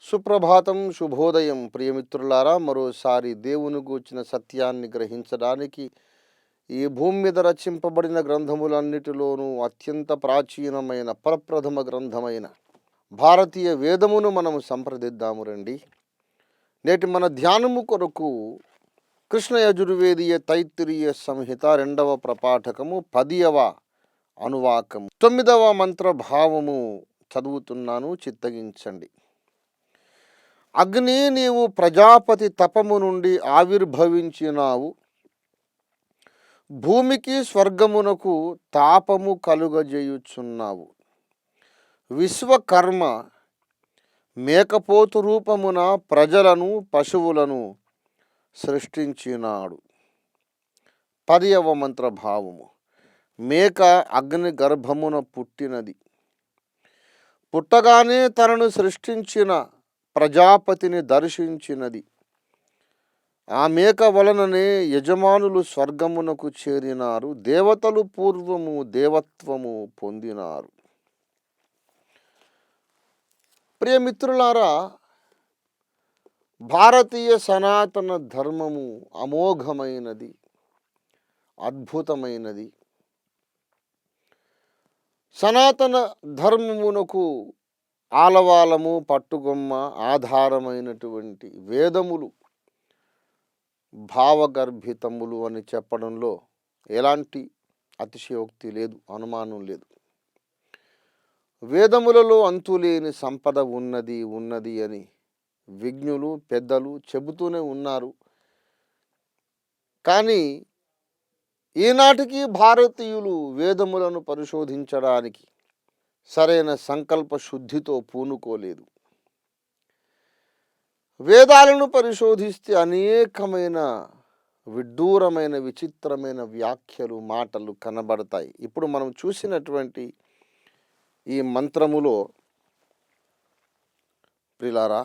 సుప్రభాతం, శుభోదయం ప్రియమిత్రులారా. మరోసారి దేవుని గూర్చిన సత్యాన్ని గ్రహించడానికి ఈ భూమి మీద రచింపబడిన గ్రంథములన్నిటిలోనూ అత్యంత ప్రాచీనమైన ప్రప్రథమ గ్రంథమైన భారతీయ వేదమును మనము సంప్రదిద్దాము రండి. నేటి మన ధ్యానము కొరకు కృష్ణ యజుర్వేదీయ తైత్తిరీయ సంహిత 2వ ప్రపాఠకము 10వ అనువాకము 9వ మంత్ర భావము చదువుతున్నాను, చిత్తగించండి. అగ్ని, నీవు ప్రజాపతి తపము నుండి ఆవిర్భవించినావు, భూమికి స్వర్గమునకు తాపము కలుగజేయుచున్నావు. విశ్వకర్మ మేకపోతు రూపమున ప్రజలను పశువులను సృష్టించినాడు. 10వ మంత్ర భావము. మేక అగ్ని గర్భమున పుట్టినది. పుట్టగానే తనను సృష్టించిన ప్రజాపతిని దర్శించినది. ఆ మేక వలననే యజమానులు స్వర్గమునకు చేరినారు, దేవతలు పూర్వము దేవత్వము పొందినారు. ప్రియమిత్రులారా, భారతీయ సనాతన ధర్మము అమోఘమైనది, అద్భుతమైనది. సనాతన ధర్మమునకు ఆలవాలము, పట్టుగొమ్మ, ఆధారమైనటువంటి వేదములు భావగర్భితములు అని చెప్పడంలో ఎలాంటి అతిశయోక్తి లేదు, అనుమానం లేదు. వేదములలో అంతులేని సంపద ఉన్నది అని విజ్ఞులు, పెద్దలు చెబుతూనే ఉన్నారు. కానీ ఈనాటికి భారతీయులు వేదములను పరిశోధించడానికి సరైన సంకల్ప శుద్ధితో పూనుకోలేదు. వేదాలను పరిశోధిస్తే అనేకమైన విడ్డూరమైన, విచిత్రమైన వ్యాఖ్యలు, మాటలు కనబడతాయి. ఇప్పుడు మనం చూసినటువంటి ఈ మంత్రములో ప్రిలారా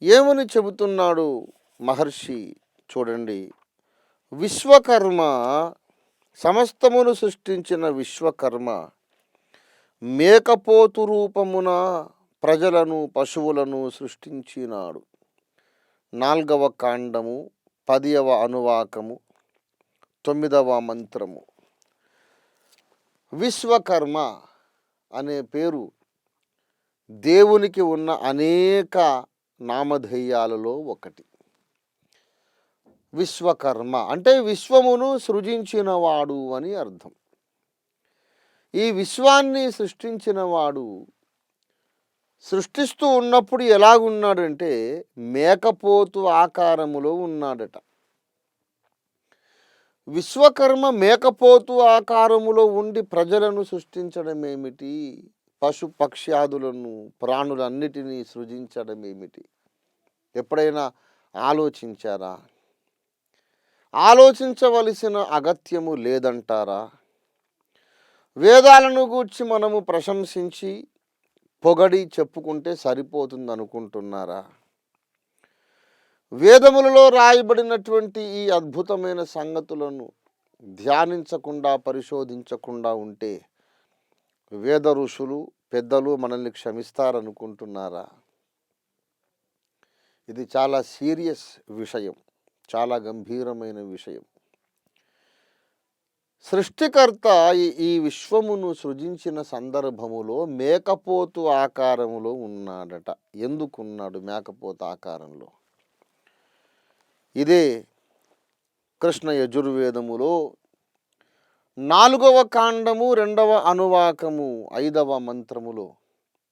ఏమని చెబుతున్నాడు మహర్షి చూడండి. విశ్వకర్మ, సమస్తమును సృష్టించిన విశ్వకర్మ మేకపోతు రూపమున ప్రజలను పశువులను సృష్టించినాడు. 4వ కాండము 10వ అనువాకము 9వ మంత్రము. విశ్వకర్మ అనే పేరు దేవునికి ఉన్న అనేక నామధేయాలలో ఒకటి. విశ్వకర్మ అంటే విశ్వమును సృజించినవాడు అని అర్థం. ఈ విశ్వాన్ని సృష్టించినవాడు సృష్టిస్తూ ఉన్నప్పుడు ఎలాగున్నాడంటే మేకపోతు ఆకారములో ఉన్నాడట. విశ్వకర్మ మేకపోతు ఆకారములో ఉండి ప్రజలను సృష్టించడం ఏమిటి, పశు పక్ష్యాదులను, ప్రాణులన్నిటినీ సృజించడం ఏమిటి? ఎప్పుడైనా ఆలోచించారా? ఆలోచించవలసిన అగత్యము లేదంటారా? వేదాలను గూర్చి మనము ప్రశంసించి పొగడి చెప్పుకుంటే సరిపోతుంది అనుకుంటున్నారా? వేదములలో రాయబడినటువంటి ఈ అద్భుతమైన సంగతులను ధ్యానించకుండా, పరిశోధించకుండా ఉంటే వేద ఋషులు, పెద్దలు మనల్ని క్షమిస్తారనుకుంటున్నారా? ఇది చాలా సీరియస్ విషయం, చాలా గంభీరమైన విషయం. సృష్టికర్త ఈ విశ్వమును సృజించిన సందర్భములో మేకపోతు ఆకారములో ఉన్నాడట. ఎందుకున్నాడు మేకపోతు ఆకారంలో? ఇదే కృష్ణ యజుర్వేదములో 4వ కాండము 2వ అనువాకము 5వ మంత్రములో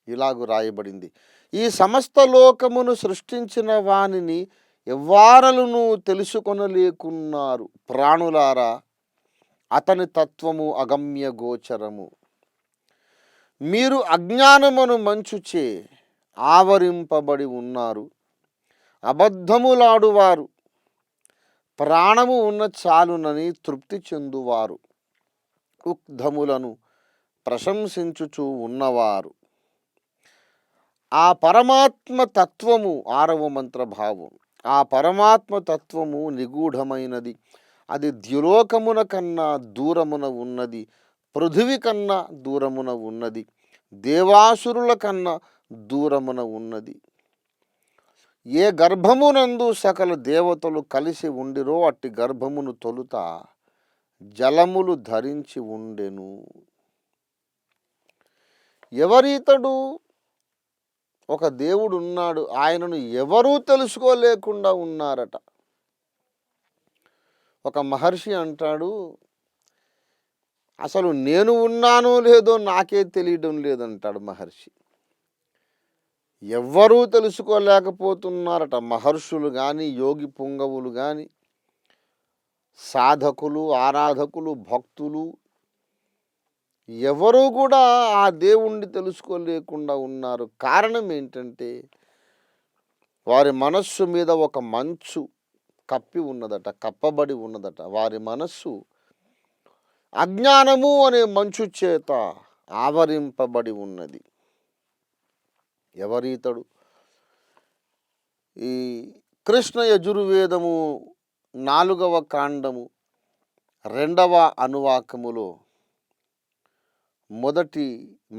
ఇలాగు రాయబడింది. ఈ సమస్త లోకమును సృష్టించిన వానిని ఎవ్వారలును తెలుసుకొనలేకున్నారు. ప్రాణులారా, అతని తత్వము అగమ్య గోచరము. మీరు అజ్ఞానమును మంచుచే ఆవరింపబడి ఉన్నారు. అబద్ధములాడువారు, ప్రాణము ఉన్న చాలునని తృప్తి చెందువారు, ఉగ్ధములను ప్రశంసించుచూ ఉన్నవారు. ఆ పరమాత్మ తత్వము 6వ మంత్ర భావం. ఆ పరమాత్మ తత్వము నిగూఢమైనది. అది ద్యులోకమున కన్నా దూరమున ఉన్నది, పృథివి కన్నా దూరమున ఉన్నది, దేవాసురుల కన్నా దూరమున ఉన్నది. ఏ గర్భమునందు సకల దేవతలు కలిసి ఉండిరో అట్టి గర్భమును తొలుత జలములు ధరించి ఉండెను. ఎవరీతడు? ఒక దేవుడు ఉన్నాడు, ఆయనను ఎవరూ తెలుసుకోలేకుండా ఉన్నారట. ఒక మహర్షి అంటాడు, అసలు నేను ఉన్నానో లేదో నాకే తెలియడం లేదంటాడు మహర్షి. ఎవ్వరూ తెలుసుకోలేకపోతున్నారట. మహర్షులు కానీ, యోగి పుంగవులు కానీ, సాధకులు, ఆరాధకులు, భక్తులు ఎవరూ కూడా ఆ దేవుణ్ణి తెలుసుకోలేకుండా ఉన్నారు. కారణం ఏంటంటే వారి మనస్సు మీద ఒక మంచు కప్పి ఉన్నదట, కప్పబడి ఉన్నదట. వారి మనస్సు అజ్ఞానము అనే మంచు చేత ఆవరింపబడి ఉన్నది. ఎవరీతడు? ఈ కృష్ణ యజుర్వేదము 4వ కాండము 2వ అనువాకములో మొదటి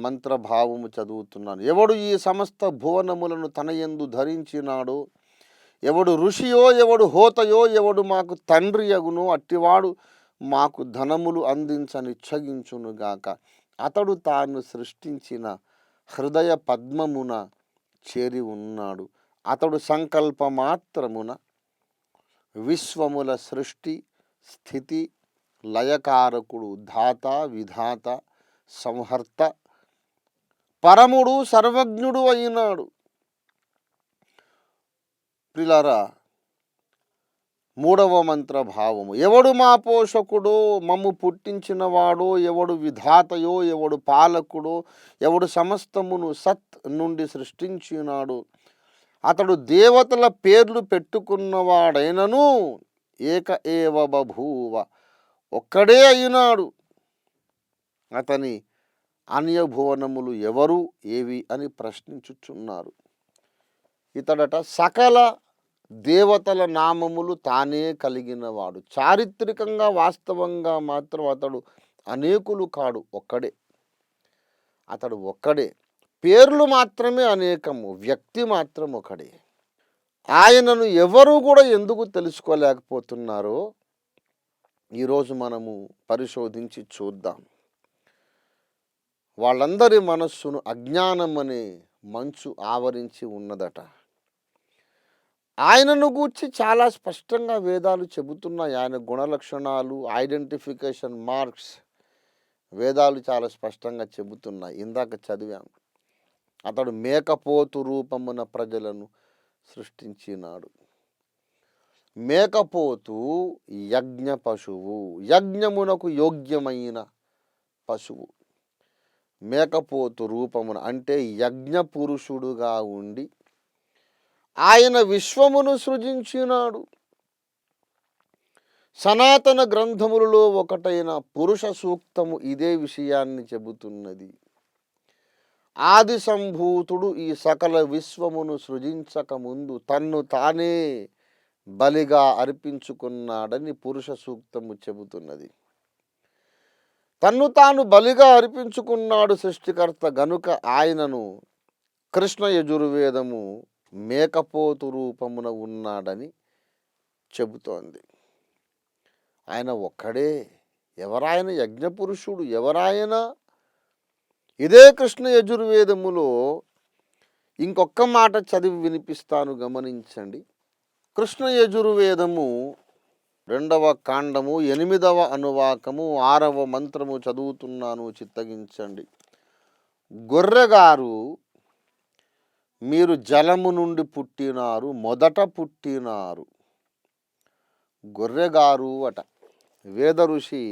మంత్రభావము చదువుతున్నాను. ఎవడు ఈ సమస్త భువనములను తన యందు ధరించినాడో, ఎవడు ఋషియో, ఎవడు హోతయో, ఎవడు మాకు తండ్రి యగునో అట్టివాడు మాకు ధనములు అందించనిచ్చగించునుగాక. అతడు తాను సృష్టించిన హృదయ పద్మమున చేరి ఉన్నాడు. అతడు సంకల్ప మాత్రమున విశ్వముల సృష్టి స్థితి లయకారకుడు, ధాత విధాత సంహర్త పరముడు సర్వజ్ఞుడు అయినాడు. ప్రియులారా, 3వ మంత్ర భావము. ఎవడు మా పోషకుడో, మమ్ము పుట్టించినవాడో, ఎవడు విధాతయో, ఎవడు పాలకుడో, ఎవడు సమస్తమును సత్ నుండి సృష్టించినాడో, అతడు దేవతల పేర్లు పెట్టుకున్నవాడైనను ఏక ఏవ బభూవ, ఒక్కడే అయినాడు. అతని అన్యభువనములు ఎవరు, ఏవి అని ప్రశ్నించుచున్నారు. ఇతడట సకల దేవతల నామములు తానే కలిగినవాడు. చారిత్రకంగా వాస్తవంగా మాత్రం అతడు అనేకులు కాడు, ఒక్కడే. అతడు ఒక్కడే. పేర్లు మాత్రమే అనేకము, వ్యక్తి మాత్రం ఒకడే. ఆయనను ఎవరు కూడా ఎందుకు తెలుసుకోలేకపోతున్నారో ఈరోజు మనము పరిశోధించి చూద్దాం. వాళ్ళందరి మనస్సును అజ్ఞానం అనే మంచు ఆవరించి ఉన్నదట. ఆయనను గూర్చి చాలా స్పష్టంగా వేదాలు చెబుతున్నాయి. ఆయన గుణలక్షణాలు, ఐడెంటిఫికేషన్ మార్క్స్ వేదాలు చాలా స్పష్టంగా చెబుతున్నాయి. ఇందాక చదివాం. అతడు మేకపోతు రూపమున ప్రజలను సృష్టించినాడు. మేకపోతు యజ్ఞ పశువు, యజ్ఞమునకు యోగ్యమైన పశువు. మేకపోతు రూపమున అంటే యజ్ఞ పురుషుడుగా ఉండి ఆయన విశ్వమును సృజించినాడు. సనాతన గ్రంథములలో ఒకటైన పురుష సూక్తము ఇదే విషయాన్ని చెబుతున్నది. ఆది సంభూతుడు ఈ సకల విశ్వమును సృజించక ముందు తన్ను తానే బలిగా అర్పించుకున్నాడని పురుష సూక్తము చెబుతున్నది. తన్ను తాను బలిగా అర్పించుకున్నాడు సృష్టికర్త గనుక ఆయనను కృష్ణ యజుర్వేదము మేకపోతు రూపమున ఉన్నాడని చెబుతోంది. ఆయన ఒక్కడే. ఎవరాయన? యజ్ఞపురుషుడు. ఎవరాయన? ఇదే కృష్ణ యజుర్వేదములో ఇంకొక మాట చదివి వినిపిస్తాను, గమనించండి. కృష్ణ యజుర్వేదము 2వ కాండము 8వ అనువాకము 6వ మంత్రము చదువుతున్నాను, చిత్తగించండి. గొర్రెగారు, మీరు జలము నుండి పుట్టినారు, మొదట పుట్టినారు. గొర్రెగారు అట. వేద ఋషి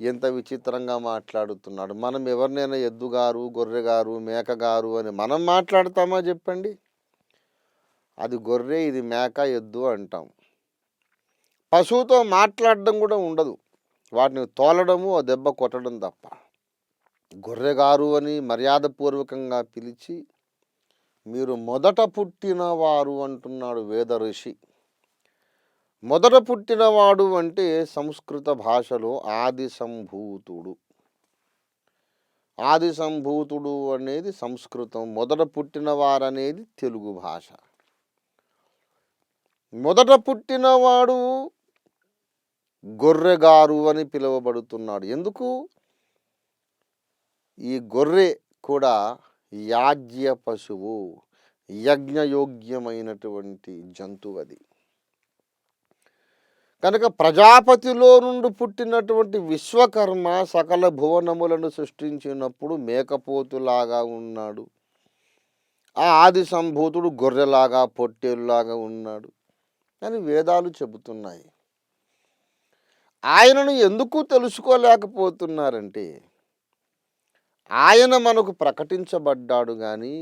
ఎంత విచిత్రంగా మాట్లాడుతున్నాడు. మనం ఎవరినైనా ఎద్దుగారు, గొర్రెగారు, మేకగారు అని మనం మాట్లాడతామా చెప్పండి? అది గొర్రె, ఇది మేక, ఎద్దు అంటాం. పశువుతో మాట్లాడడం కూడా ఉండదు, వాటిని తోలడము, ఆ దెబ్బ కొట్టడం తప్ప. గొర్రెగారు అని మర్యాదపూర్వకంగా పిలిచి మీరు మొదట పుట్టినవారు అంటున్నాడు వేద ఋషి. మొదట పుట్టినవాడు అంటే సంస్కృత భాషలో ఆది సంభూతుడు. ఆది సంభూతుడు అనేది సంస్కృతం, మొదట పుట్టినవారనేది తెలుగు భాష. మొదట పుట్టినవాడు గొర్రెగారు అని పిలువబడుతున్నాడు. ఎందుకు? ఈ గొర్రె కూడా యాజ్య పశువు, యజ్ఞయోగ్యమైనటువంటి జంతువు అది. కనుక ప్రజాపతిలో నుండి పుట్టినటువంటి విశ్వకర్మ సకల భువనములను సృష్టించినప్పుడు మేకపోతులాగా ఉన్నాడు. ఆ ఆది సంభూతుడు గొర్రెలాగా, పొట్టేలులాగా ఉన్నాడు అని వేదాలు చెబుతున్నాయి. ఆయనను ఎందుకు తెలుసుకోలేకపోతున్నారంటే, ఆయన మనకు ప్రకటించబడ్డాడు కానీ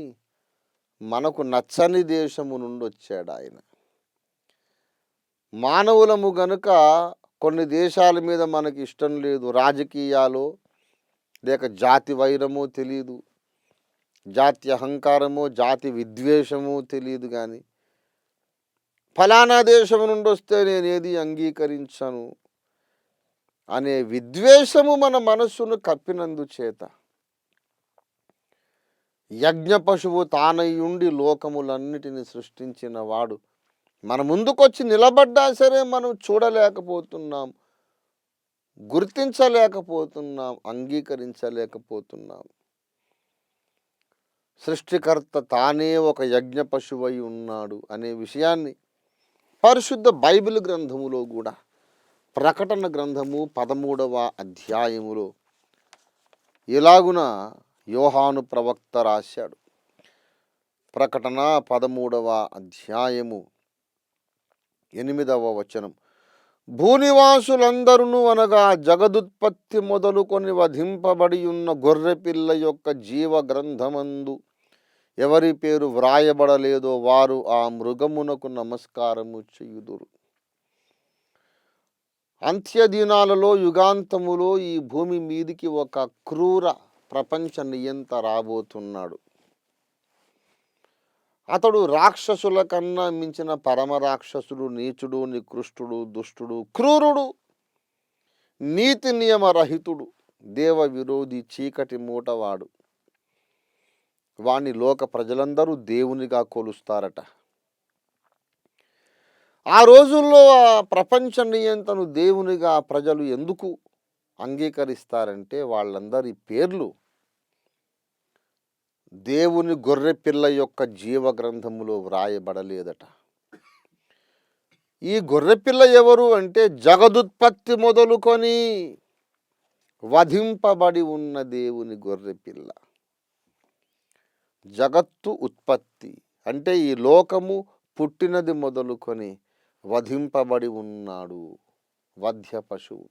మనకు నచ్చని దేశము నుండి వచ్చాడు ఆయన. మానవులము గనుక కొన్ని దేశాల మీద మనకి ఇష్టం లేదు, రాజకీయాలు లేక జాతి వైరమో తెలియదు, జాతి అహంకారమో జాతి విద్వేషమో తెలియదు, కానీ ఫలానా దేశం నుండి వస్తే నేను ఏది అంగీకరించను అనే విద్వేషము మన మనస్సును కప్పినందుచేత యజ్ఞ పశువు తానయ్యుండి లోకములన్నిటిని సృష్టించిన వాడు మన ముందుకొచ్చి నిలబడ్డా సరే మనం చూడలేకపోతున్నాం, గుర్తించలేకపోతున్నాం, అంగీకరించలేకపోతున్నాం. సృష్టికర్త తానే ఒక యజ్ఞ పశువై ఉన్నాడు అనే విషయాన్ని పరిశుద్ధ బైబిల్ గ్రంథములో కూడా, ప్రకటన గ్రంథము 13వ అధ్యాయములో ఇలాగున యోహాను ప్రవక్త రాశాడు. ప్రకటన 13వ అధ్యాయము 8వ వచనం. భూనివాసులందరూ అనగా జగదుత్పత్తి మొదలుకొని వధింపబడి ఉన్న గొర్రెపిల్ల యొక్క జీవ గ్రంథమందు ఎవరి పేరు వ్రాయబడలేదో వారు ఆ మృగమునకు నమస్కారము చేయుదురు. అంత్యదినాలలో, యుగాంతములో ఈ భూమి మీదికి ఒక క్రూర ప్రపంచ నియంత రాబోతున్నాడు. అతడు రాక్షసుల కన్నా మించిన పరమ రాక్షసుడు, నీచుడు, నికృష్టుడు, దుష్టుడు, క్రూరుడు, నీతి నియమరహితుడు, దేవ విరోధి, చీకటి మూటవాడు. వాణ్ణి లోక ప్రజలందరూ దేవునిగా కొలుస్తారట. ఆ రోజుల్లో ఆ ప్రపంచ నియంతను దేవునిగా ప్రజలు ఎందుకు అంగీకరిస్తారంటే, వాళ్ళందరి పేర్లు దేవుని గొర్రె పిల్ల యొక్క జీవ గ్రంథములో వ్రాయబడలేదట. ఈ గొర్రెపిల్ల ఎవరు అంటే, జగదుత్పత్తి మొదలుకొని వధింపబడి ఉన్న దేవుని గొర్రెపిల్ల. జగత్తు ఉత్పత్తి అంటే ఈ లోకము పుట్టినది మొదలుకొని వధింపబడి ఉన్నాడు, వధ్య పశువు.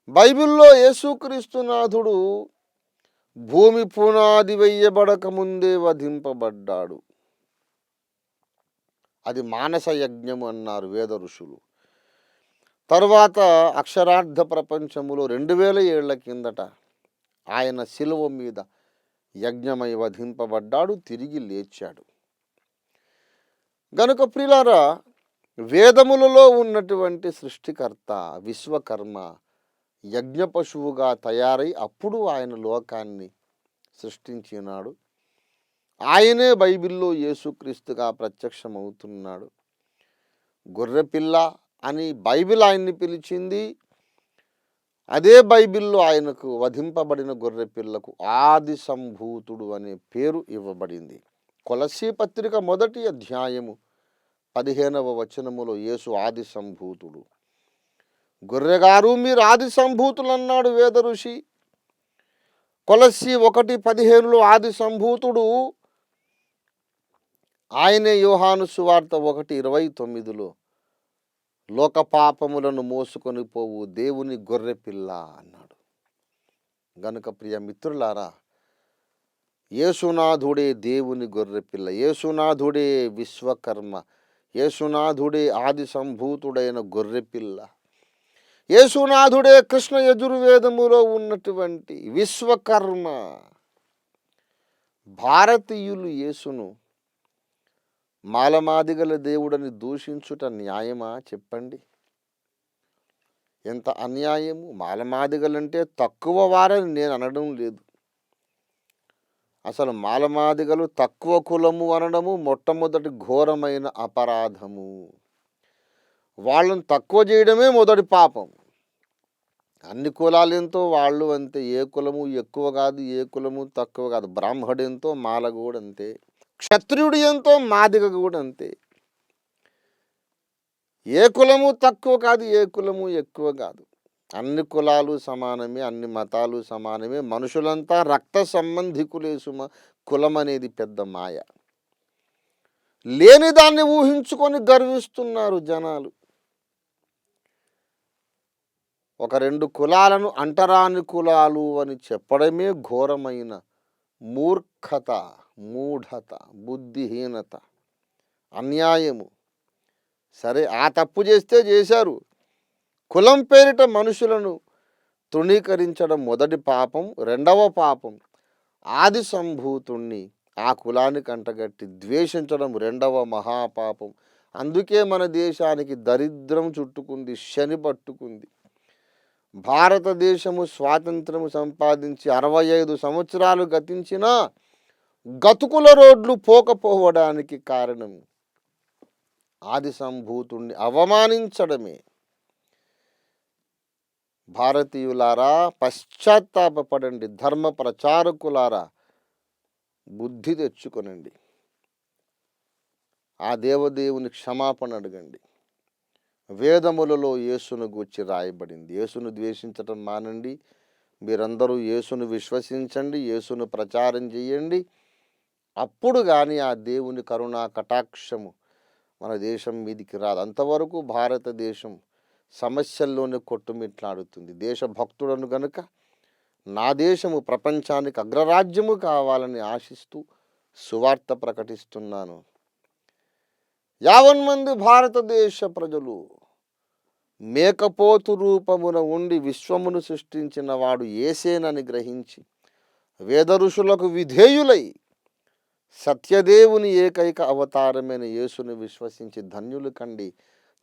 బైబిల్లో యేసుక్రీస్తునాథుడు భూమి పునాది వెయ్యబడక ముందే వధింపబడ్డాడు. అది మానస యజ్ఞము అన్నారు వేద ఋషులు. తరువాత అక్షరార్థ ప్రపంచములో 2000 ఏళ్ల కిందట ఆయన శిలువ మీద యజ్ఞమై వధింపబడ్డాడు, తిరిగి లేచాడు. గనుక ప్రియులారా, వేదములలో ఉన్నటువంటి సృష్టికర్త విశ్వకర్మ యజ్ఞ పశువుగా తయారై అప్పుడు ఆయన లోకాన్ని సృష్టించినాడు. ఆయనే బైబిల్లో యేసుక్రీస్తుగా ప్రత్యక్షమవుతున్నాడు. గొర్రెపిల్ల అని బైబిల్ ఆయన్ని పిలిచింది. అదే బైబిల్లో ఆయనకు వధింపబడిన గొర్రెపిల్లకు ఆది సంభూతుడు అనే పేరు ఇవ్వబడింది. కొలస్సీ పత్రిక 1వ అధ్యాయము 15వ వచనములో యేసు ఆది సంభూతుడు. గొర్రెగారు మీరు ఆది సంభూతులు అన్నాడు వేద ఋషి. కొలస్సీ 1:15లో ఆది సంభూతుడు ఆయనే. యోహాను సువార్త 1:29లో లోక పాపములను మోసుకొని పోవు దేవుని గొర్రెపిల్ల అన్నాడు. గనుక ప్రియ మిత్రులారా, యేసునాథుడే దేవుని గొర్రెపిల్ల, యేసునాథుడే విశ్వకర్మ, యేసునాథుడే ఆది సంభూతుడైన గొర్రెపిల్ల, యేసునాథుడే కృష్ణ యజుర్వేదములో ఉన్నటువంటి విశ్వకర్మ. భారతీయులు యేసును మాలమాదిగల దేవుడని దూషించుట న్యాయమా చెప్పండి? ఎంత అన్యాయము! మాలమాదిగలంటే తక్కువ వారని నేను అనడం లేదు. అసలు మాలమాదిగలు తక్కువ కులము అనడము మొట్టమొదటి ఘోరమైన అపరాధము. వాళ్ళని తక్కువ చేయడమే మొదటి పాపం. అన్ని కులాలెంతో వాళ్ళు అంతే. ఏ కులము ఎక్కువ కాదు, ఏ కులము తక్కువ కాదు. బ్రాహ్మడెంతో మాల కూడా అంతే. క్షత్రియుడు ఎంతో మాదిగ కూడా అంతే. ఏ కులము తక్కువ కాదు, ఏ కులము ఎక్కువ కాదు. అన్ని కులాలు సమానమే, అన్ని మతాలు సమానమే. మనుషులంతా రక్త సంబంధికులే సుమ. కులం అనేది పెద్ద మాయ. లేని దాన్ని ఊహించుకొని గర్విస్తున్నారు జనాలు. ఒక 2 కులాలను అంటరాని కులాలు అని చెప్పడమే ఘోరమైన మూర్ఖత, మూఢత, బుద్ధిహీనత, అన్యాయము. సరే, ఆ తప్పు చేస్తే చేశారు. కులం పేరిట మనుషులను తృణీకరించడం మొదటి పాపం. రెండవ పాపం, ఆది సంభూతుణ్ణి ఆ కులానికి అంటగట్టి ద్వేషించడం రెండవ మహాపాపం. అందుకే మన దేశానికి దరిద్రం చుట్టుకుంది, శని పట్టుకుంది. భారతదేశము స్వాతంత్రము సంపాదించి 65 సంవత్సరాలు గతించినా గతుకుల రోడ్లు పోకపోవడానికి కారణం ఆది సంభూతుణ్ణి అవమానించడమే. భారతీయులారా, పశ్చాత్తాపపడండి. ధర్మ ప్రచారకులారా, బుద్ధి తెచ్చుకొనండి. ఆ దేవదేవుని క్షమాపణ అడగండి. వేదములలో యేసును గూర్చి రాయబడింది. యేసును ద్వేషించటం మానండి. మీరందరూ యేసును విశ్వసించండి, యేసును ప్రచారం చేయండి. అప్పుడు కానీ ఆ దేవుని కరుణా కటాక్షము మన దేశం మీదికి రాదు. అంతవరకు భారతదేశం సమస్యల్లోనే కొట్టుమిట్లాడుతుంది. దేశభక్తుడను గనుక నా దేశము ప్రపంచానికి అగ్రరాజ్యము కావాలని ఆశిస్తూ సువార్త ప్రకటిస్తున్నాను. 50 మంది భారతదేశ ప్రజలు మేకపోతు రూపమున ఉండి విశ్వమును సృష్టించిన వాడు యేసేనని గ్రహించి వేద ఋషులకు విధేయులై సత్యదేవుని ఏకైక అవతారమైన యేసుని విశ్వసించి ధన్యులు కండి.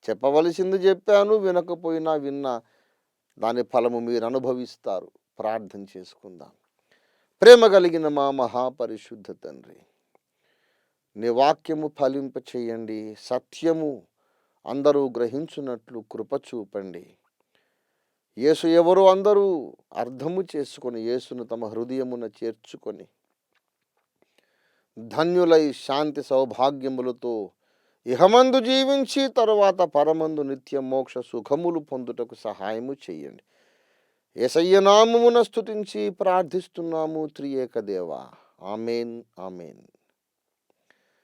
చెప్పవలసింది చెప్పాను, వినకపోయినా విన్నా దాని ఫలము మీరు అనుభవిస్తారు. ప్రార్థన చేసుకుందాం. ప్రేమ కలిగిన మా మహాపరిశుద్ధ తండ్రి, నీ వాక్యము ఫలింప చేయండి. సత్యము అందరూ గ్రహించున్నట్లు కృప చూపండి. యేసు ఎవరో అందరూ అర్థము చేసుకొని యేసును తమ హృదయమున చేర్చుకొని ధన్యులై శాంతి సౌభాగ్యములతో ఇహమందు జీవించి తరువాత పరమందు నిత్య మోక్ష సుఖములు పొందుటకు సహాయము చేయండి. యేసయ్య నామమున స్తుతించి ప్రార్థిస్తున్నాము త్రియేక దేవా. ఆమేన్, ఆమేన్.